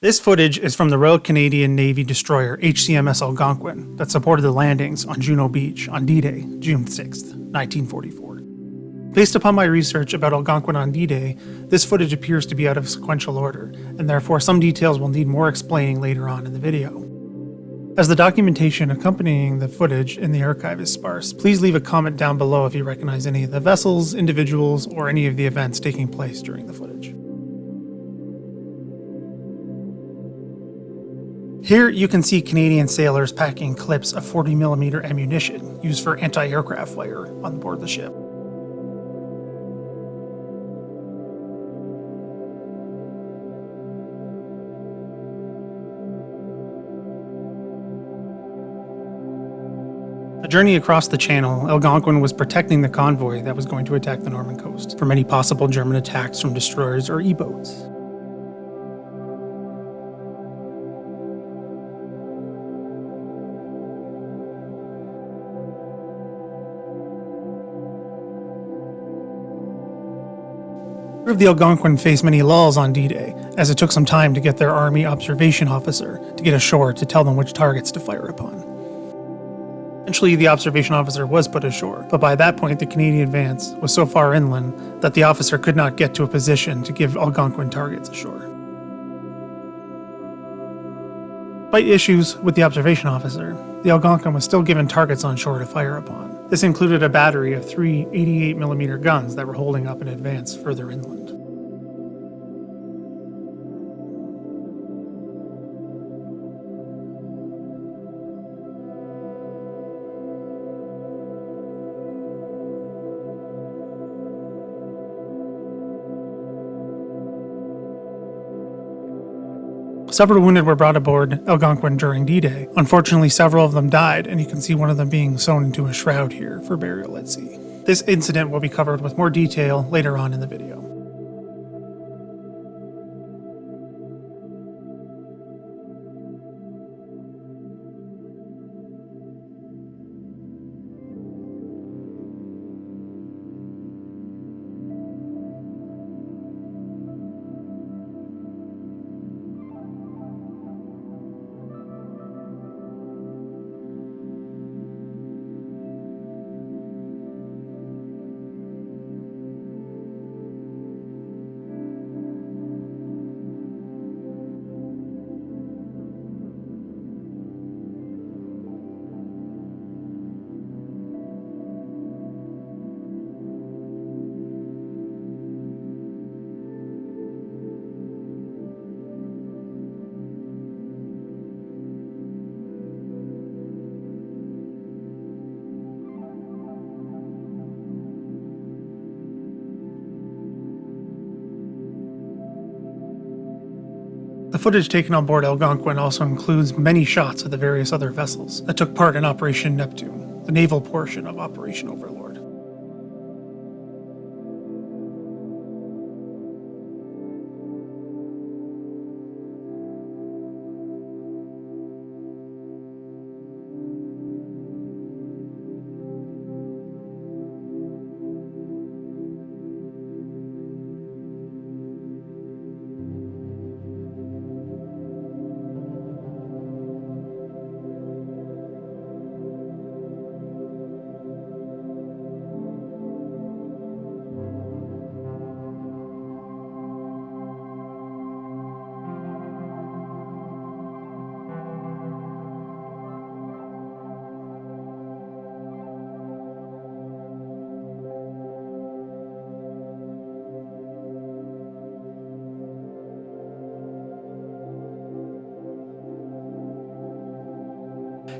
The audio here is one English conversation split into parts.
This footage is from the Royal Canadian Navy destroyer HMCS Algonquin that supported the landings on Juno Beach on D-Day, June 6, 1944. Based upon my research about Algonquin on D-Day, this footage appears to be out of sequential order, and therefore some details will need more explaining later on in the video. As the documentation accompanying the footage in the archive is sparse, please leave a comment down below if you recognize any of the vessels, individuals, or any of the events taking place during the footage. Here you can see Canadian sailors packing clips of 40mm ammunition used for anti-aircraft fire on board the ship. A journey across the channel, Algonquin was protecting the convoy that was going to attack the Norman coast from any possible German attacks from destroyers or E-boats. The Algonquin faced many lulls on D-Day, as it took some time to get their Army observation officer to get ashore to tell them which targets to fire upon. Eventually, the observation officer was put ashore, but by that point the Canadian advance was so far inland that the officer could not get to a position to give Algonquin targets ashore. Despite issues with the observation officer, the Algonquin was still given targets on shore to fire upon. This included a battery of 3 88mm guns that were holding up an advance further inland. Several wounded were brought aboard Algonquin during D-Day. Unfortunately, several of them died, and you can see one of them being sewn into a shroud here for burial at sea. This incident will be covered with more detail later on in the video. The footage taken on board Algonquin also includes many shots of the various other vessels that took part in Operation Neptune, the naval portion of Operation Overlord.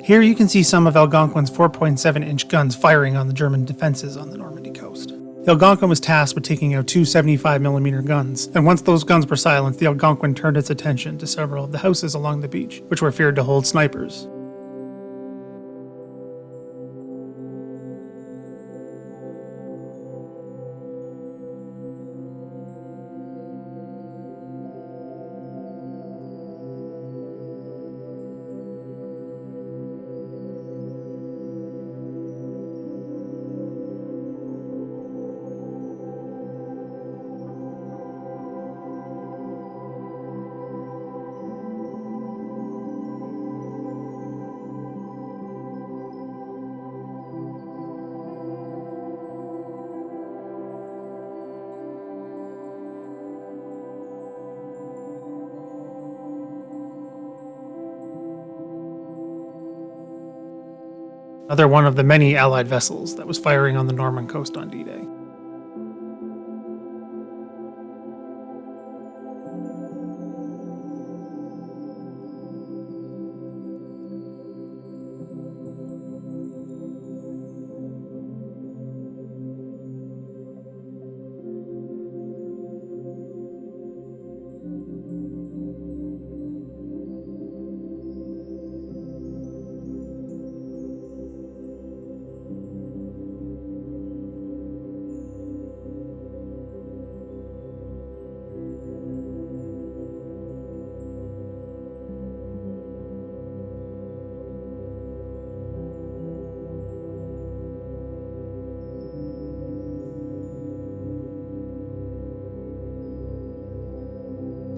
Here you can see some of Algonquin's 4.7-inch guns firing on the German defenses on the Normandy coast. The Algonquin was tasked with taking out 2 75mm guns, and once those guns were silenced, the Algonquin turned its attention to several of the houses along the beach, which were feared to hold snipers. another one of the many Allied vessels that was firing on the Norman coast on D-Day.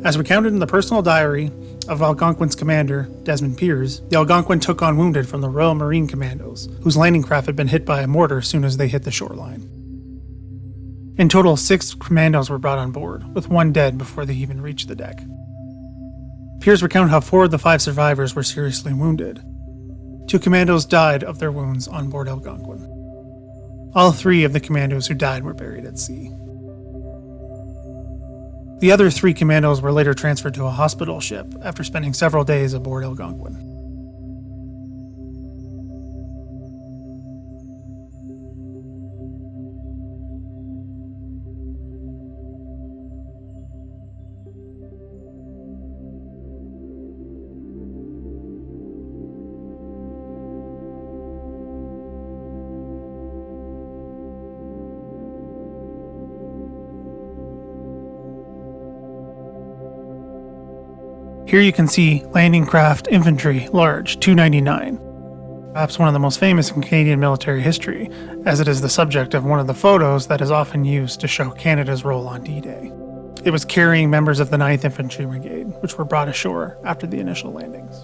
As recounted in the personal diary of Algonquin's commander, Desmond Piers, the Algonquin took on wounded from the Royal Marine Commandos, whose landing craft had been hit by a mortar as soon as they hit the shoreline. In total, 6 commandos were brought on board, with 1 dead before they even reached the deck. Piers recounted how 4 of the 5 survivors were seriously wounded. 2 commandos died of their wounds on board Algonquin. All 3 of the commandos who died were buried at sea. The other 3 commandos were later transferred to a hospital ship after spending several days aboard Algonquin. Here you can see landing craft Infantry, large, 299. Perhaps one of the most famous in Canadian military history, as it is the subject of one of the photos that is often used to show Canada's role on D-Day. It was carrying members of the 9th Infantry Brigade, which were brought ashore after the initial landings.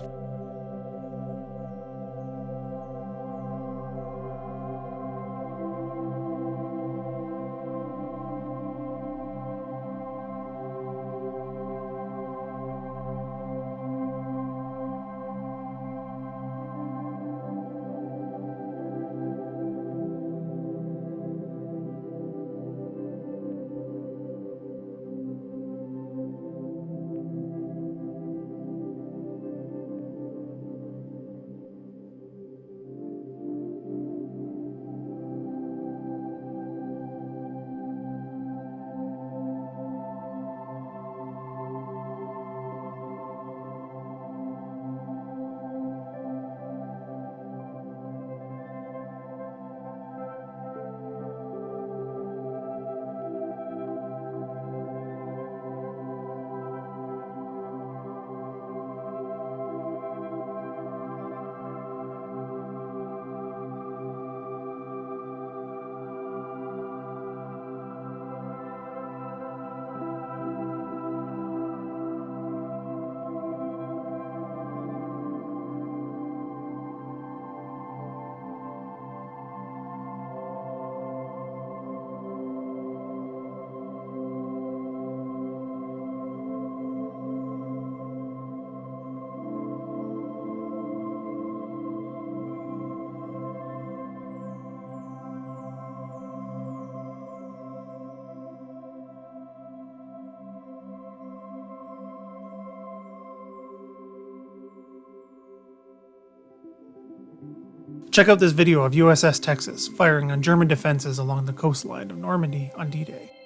Check out this video of USS Texas firing on German defenses along the coastline of Normandy on D-Day.